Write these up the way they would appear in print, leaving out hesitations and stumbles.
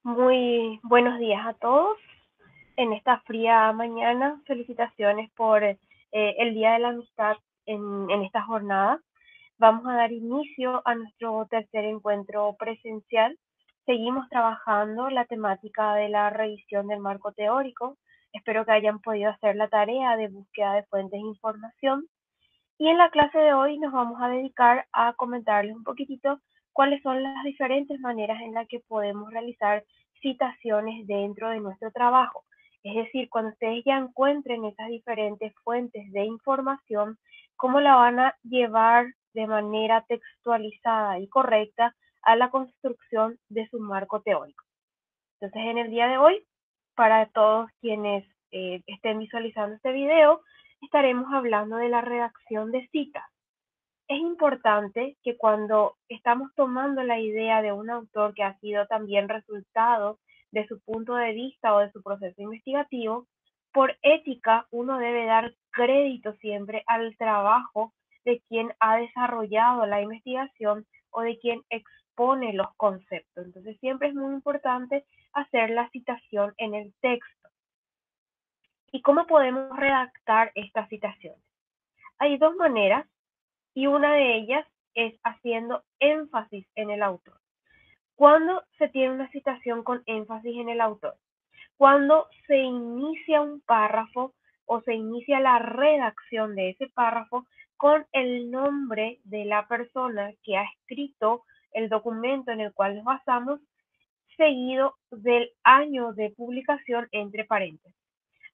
Muy buenos días a todos. En esta fría mañana, felicitaciones por el Día de la Amistad en esta jornada. Vamos a dar inicio a nuestro tercer encuentro presencial. Seguimos trabajando la temática de la revisión del marco teórico. Espero que hayan podido hacer la tarea de búsqueda de fuentes de información. Y en la clase de hoy nos vamos a dedicar a comentarles un poquitito cuáles son las diferentes maneras en las que podemos realizar citaciones dentro de nuestro trabajo. Es decir, cuando ustedes ya encuentren esas diferentes fuentes de información, cómo la van a llevar de manera textualizada y correcta a la construcción de su marco teórico. Entonces, en el día de hoy, para todos quienes estén visualizando este video, estaremos hablando de la redacción de citas. Es importante que cuando estamos tomando la idea de un autor que ha sido también resultado de su punto de vista o de su proceso investigativo, por ética uno debe dar crédito siempre al trabajo de quien ha desarrollado la investigación o de quien expone los conceptos. Entonces siempre es muy importante hacer la citación en el texto. ¿Y cómo podemos redactar estas citaciones? Hay dos maneras y una de ellas es haciendo énfasis en el autor. ¿Cuándo se tiene una citación con énfasis en el autor? Cuando se inicia un párrafo o se inicia la redacción de ese párrafo con el nombre de la persona que ha escrito el documento en el cual nos basamos, seguido del año de publicación entre paréntesis.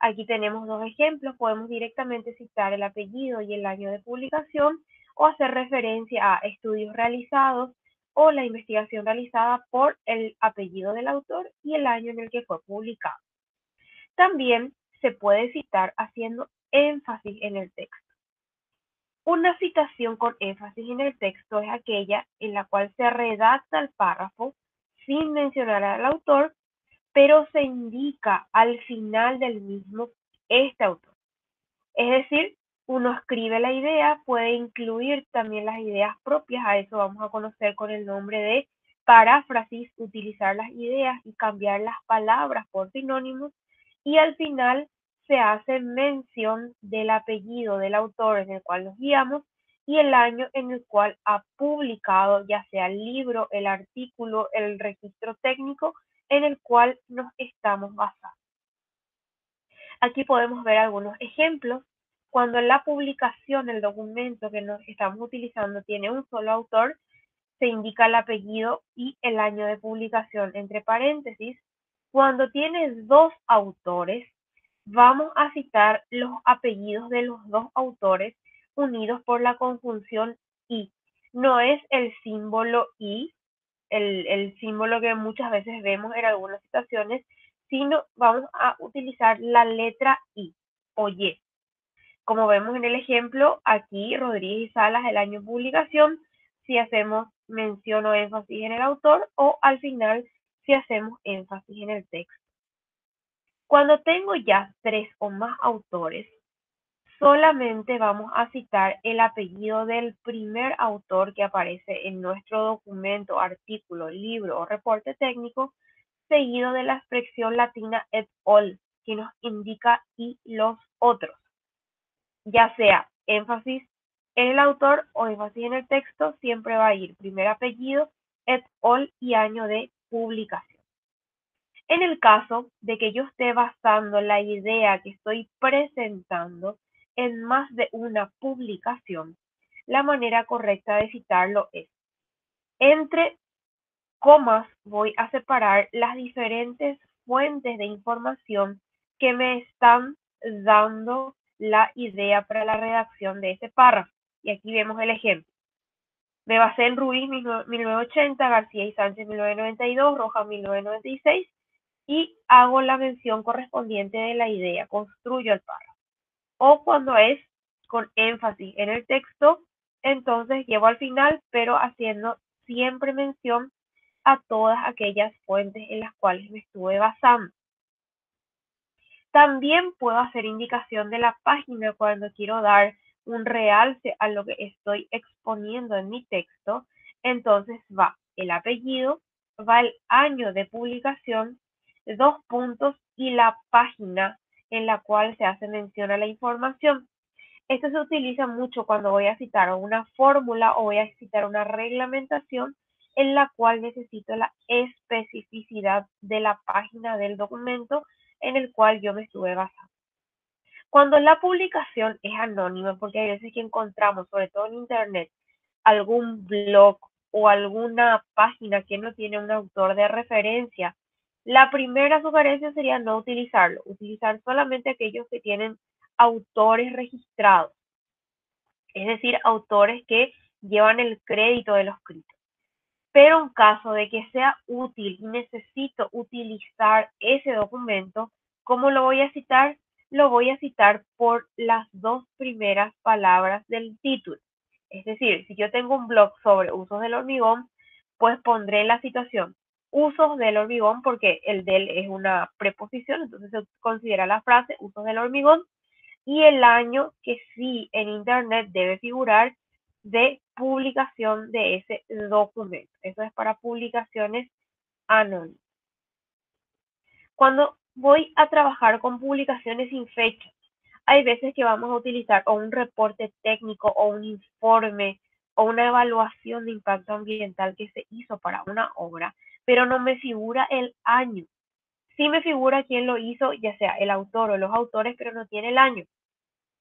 Aquí tenemos dos ejemplos, podemos directamente citar el apellido y el año de publicación o hacer referencia a estudios realizados o la investigación realizada por el apellido del autor y el año en el que fue publicado. También se puede citar haciendo énfasis en el texto. Una citación con énfasis en el texto es aquella en la cual se redacta el párrafo sin mencionar al autor, pero se indica al final del mismo este autor. Es decir, uno escribe la idea, puede incluir también las ideas propias, a eso vamos a conocer con el nombre de paráfrasis, utilizar las ideas y cambiar las palabras por sinónimos, y al final se hace mención del apellido del autor en el cual nos guiamos y el año en el cual ha publicado ya sea el libro, el artículo, el registro técnico en el cual nos estamos basando. Aquí podemos ver algunos ejemplos. Cuando la publicación del documento que nos estamos utilizando tiene un solo autor, se indica el apellido y el año de publicación entre paréntesis. Cuando tienes dos autores, vamos a citar los apellidos de los dos autores unidos por la conjunción y. No es el símbolo y, el símbolo que muchas veces vemos en algunas citaciones, sino vamos a utilizar la letra I o Y. Como vemos en el ejemplo, aquí Rodríguez y Salas, el año de publicación, si hacemos mención o énfasis en el autor, o al final si hacemos énfasis en el texto. Cuando tengo ya tres o más autores, solamente vamos a citar el apellido del primer autor que aparece en nuestro documento, artículo, libro o reporte técnico, seguido de la expresión latina et al, que nos indica y los otros. Ya sea énfasis en el autor o énfasis en el texto, siempre va a ir primer apellido, et al y año de publicación. En el caso de que yo esté basando la idea que estoy presentando en más de una publicación, la manera correcta de citarlo es: entre comas voy a separar las diferentes fuentes de información que me están dando la idea para la redacción de ese párrafo. Y aquí vemos el ejemplo. Me basé en Ruiz 1980, García y Sánchez 1992, Rojas 1996 y hago la mención correspondiente de la idea, construyo el párrafo. O cuando es con énfasis en el texto, entonces llevo al final, pero haciendo siempre mención a todas aquellas fuentes en las cuales me estuve basando. También puedo hacer indicación de la página cuando quiero dar un realce a lo que estoy exponiendo en mi texto. Entonces va el apellido, va el año de publicación, dos puntos y la página en la cual se hace mención a la información. Esto se utiliza mucho cuando voy a citar una fórmula o voy a citar una reglamentación en la cual necesito la especificidad de la página del documento en el cual yo me estuve basando. Cuando la publicación es anónima, porque hay veces que encontramos, sobre todo en Internet, algún blog o alguna página que no tiene un autor de referencia, la primera sugerencia sería no utilizarlo, utilizar solamente aquellos que tienen autores registrados, es decir, autores que llevan el crédito de los escritos. Pero en caso de que sea útil y necesito utilizar ese documento, ¿cómo lo voy a citar? Lo voy a citar por las dos primeras palabras del título. Es decir, si yo tengo un blog sobre usos del hormigón, pues pondré la citación usos del hormigón porque el del es una preposición, entonces se considera la frase usos del hormigón y el año que sí en Internet debe figurar de publicación de ese documento. Eso es para publicaciones anónimas. Cuando voy a trabajar con publicaciones sin fecha, hay veces que vamos a utilizar o un reporte técnico o un informe o una evaluación de impacto ambiental que se hizo para una obra, pero no me figura el año. Sí me figura quién lo hizo, ya sea el autor o los autores, pero no tiene el año.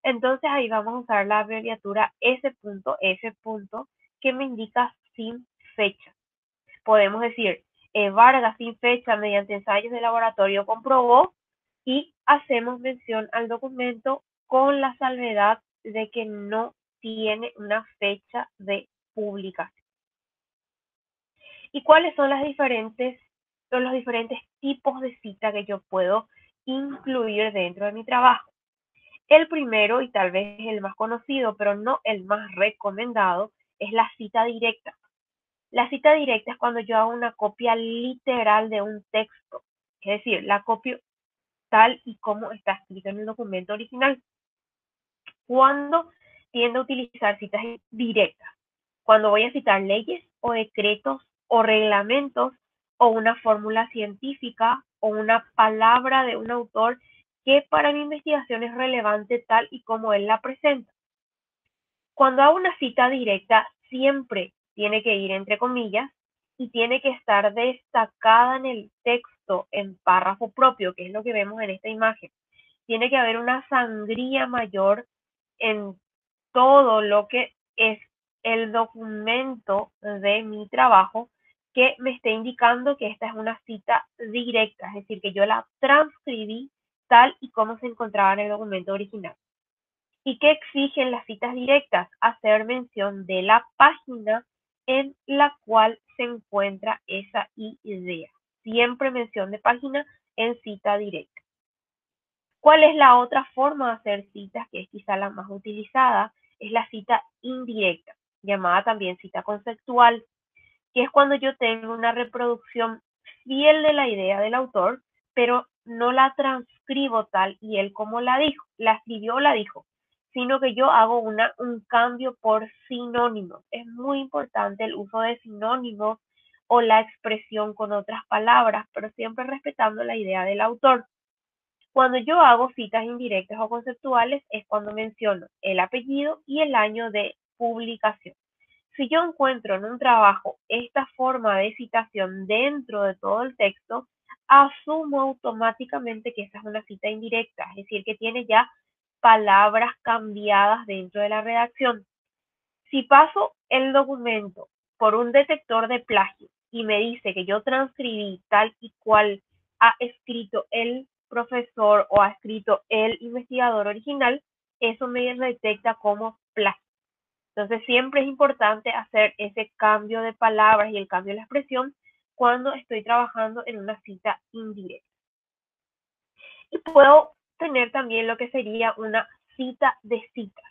Entonces ahí vamos a usar la abreviatura S.F. que me indica sin fecha. Podemos decir, Vargas sin fecha mediante ensayos de laboratorio comprobó y hacemos mención al documento con la salvedad de que no tiene una fecha de publicación. ¿Y cuáles son los diferentes tipos de cita que yo puedo incluir dentro de mi trabajo? El primero, y tal vez el más conocido, pero no el más recomendado, es la cita directa. La cita directa es cuando yo hago una copia literal de un texto, es decir, la copio tal y como está escrito en el documento original. Cuando tiendo a utilizar citas directas, cuando voy a citar leyes o decretos o reglamentos o una fórmula científica o una palabra de un autor que para mi investigación es relevante tal y como él la presenta. Cuando hago una cita directa, siempre tiene que ir entre comillas y tiene que estar destacada en el texto en párrafo propio, que es lo que vemos en esta imagen. Tiene que haber una sangría mayor en todo lo que es el documento de mi trabajo que me esté indicando que esta es una cita directa, es decir, que yo la transcribí tal y como se encontraba en el documento original. ¿Y qué exigen las citas directas? Hacer mención de la página en la cual se encuentra esa idea. Siempre mención de página en cita directa. ¿Cuál es la otra forma de hacer citas que es quizá la más utilizada? Es la cita indirecta, llamada también cita conceptual, que es cuando yo tengo una reproducción fiel de la idea del autor, pero no la transcribo tal y él como la dijo, la escribió o la dijo, sino que yo hago un cambio por sinónimos. Es muy importante el uso de sinónimos o la expresión con otras palabras, pero siempre respetando la idea del autor. Cuando yo hago citas indirectas o conceptuales es cuando menciono el apellido y el año de publicación. Si yo encuentro en un trabajo esta forma de citación dentro de todo el texto, asumo automáticamente que esa es una cita indirecta, es decir, que tiene ya palabras cambiadas dentro de la redacción. Si paso el documento por un detector de plagio y me dice que yo transcribí tal y cual ha escrito el profesor o ha escrito el investigador original, eso me detecta como plagio. Entonces siempre es importante hacer ese cambio de palabras y el cambio de la expresión cuando estoy trabajando en una cita indirecta. Y puedo tener también lo que sería una cita de citas.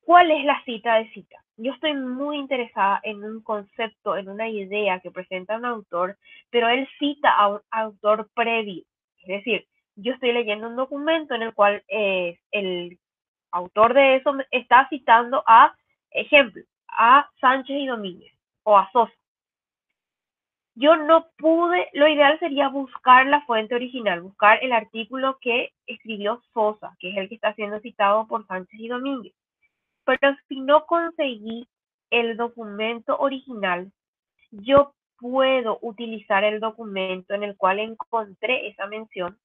¿Cuál es la cita de cita? Yo estoy muy interesada en un concepto, en una idea que presenta un autor, pero él cita a un autor previo. Es decir, yo estoy leyendo un documento en el cual el autor de eso está citando a, ejemplo, a Sánchez y Domínguez o a Sosa. Yo no pude, lo ideal sería buscar la fuente original, buscar el artículo que escribió Sosa, que es el que está siendo citado por Sánchez y Domínguez. Pero si no conseguí el documento original, yo puedo utilizar el documento en el cual encontré esa mención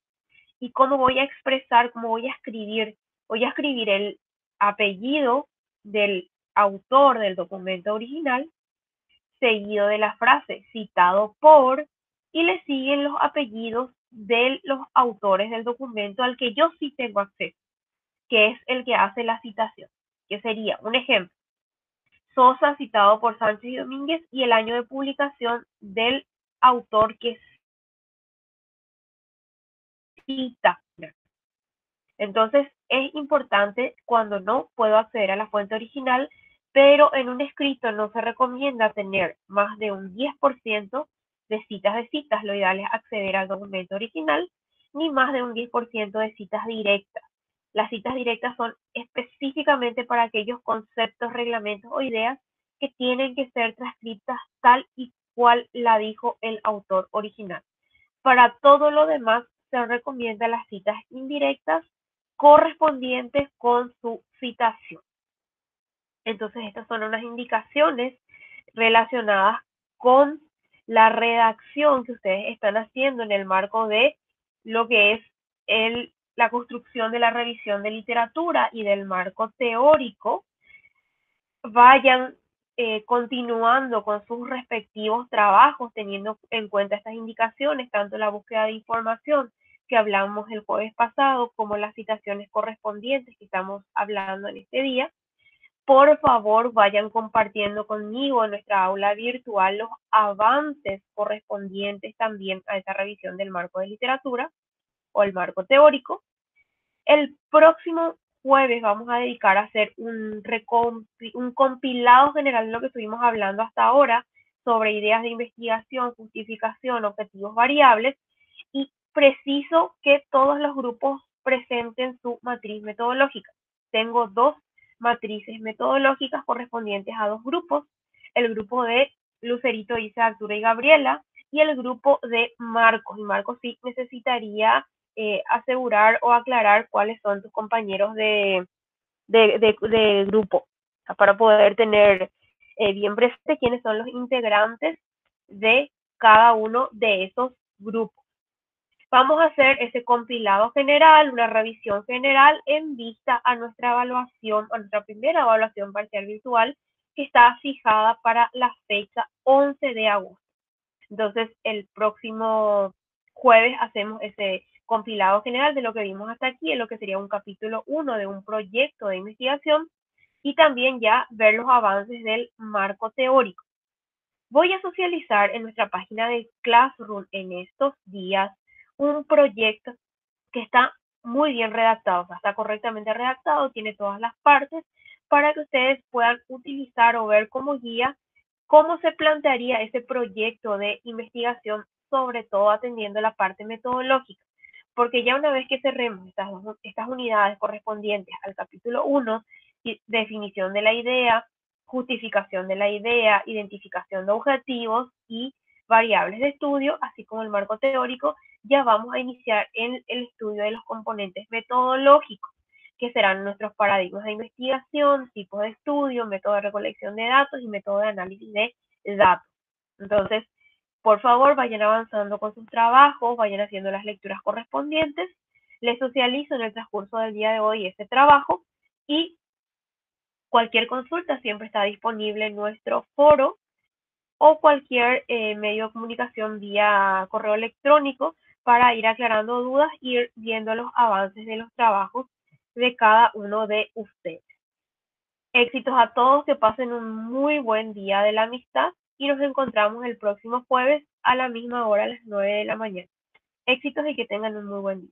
y cómo voy a expresar, cómo voy a escribir el apellido del autor del documento original, seguido de la frase citado por, y le siguen los apellidos de los autores del documento al que yo sí tengo acceso, que es el que hace la citación, que sería un ejemplo. Sosa citado por Sánchez y Domínguez y el año de publicación del autor que cita. Entonces es importante cuando no puedo acceder a la fuente original, pero en un escrito no se recomienda tener más de un 10% de citas. Lo ideal es acceder al documento original, ni más de un 10% de citas directas. Las citas directas son específicamente para aquellos conceptos, reglamentos o ideas que tienen que ser transcritas tal y cual la dijo el autor original. Para todo lo demás, se recomienda las citas indirectas correspondientes con su citación. Entonces, estas son unas indicaciones relacionadas con la redacción que ustedes están haciendo en el marco de lo que es la construcción de la revisión de literatura y del marco teórico. Vayan continuando con sus respectivos trabajos, teniendo en cuenta estas indicaciones, tanto la búsqueda de información que hablamos el jueves pasado, como las citaciones correspondientes que estamos hablando en este día. Por favor, vayan compartiendo conmigo en nuestra aula virtual los avances correspondientes también a esta revisión del marco de literatura o el marco teórico. El próximo jueves vamos a dedicar a hacer un compilado general de lo que estuvimos hablando hasta ahora sobre ideas de investigación, justificación, objetivos variables, y preciso que todos los grupos presenten su matriz metodológica. Tengo dos matrices metodológicas correspondientes a dos grupos, el grupo de Lucerito, Isa, Arturo y Gabriela, y el grupo de Marcos. Y Marcos sí necesitaría asegurar o aclarar cuáles son tus compañeros de grupo, para poder tener bien presente quiénes son los integrantes de cada uno de esos grupos. Vamos a hacer ese compilado general, una revisión general en vista a nuestra evaluación, a nuestra primera evaluación parcial virtual, que está fijada para la fecha 11 de agosto. Entonces, el próximo jueves hacemos ese compilado general de lo que vimos hasta aquí, en lo que sería un capítulo 1 de un proyecto de investigación, y también ya ver los avances del marco teórico. Voy a socializar en nuestra página de Classroom en estos días un proyecto que está muy bien redactado, o sea, está correctamente redactado, tiene todas las partes para que ustedes puedan utilizar o ver como guía cómo se plantearía ese proyecto de investigación, sobre todo atendiendo la parte metodológica, porque ya una vez que cerremos estas unidades correspondientes al capítulo 1, definición de la idea, justificación de la idea, identificación de objetivos y variables de estudio, así como el marco teórico, ya vamos a iniciar en el estudio de los componentes metodológicos, que serán nuestros paradigmas de investigación, tipos de estudio, método de recolección de datos y método de análisis de datos. Entonces, por favor, vayan avanzando con sus trabajos, vayan haciendo las lecturas correspondientes. Les socializo en el transcurso del día de hoy este trabajo, y cualquier consulta siempre está disponible en nuestro foro o cualquier medio de comunicación vía correo electrónico para ir aclarando dudas y ir viendo los avances de los trabajos de cada uno de ustedes. Éxitos a todos, que pasen un muy buen día de la amistad y nos encontramos el próximo jueves a la misma hora, a las 9 de la mañana. Éxitos y que tengan un muy buen día.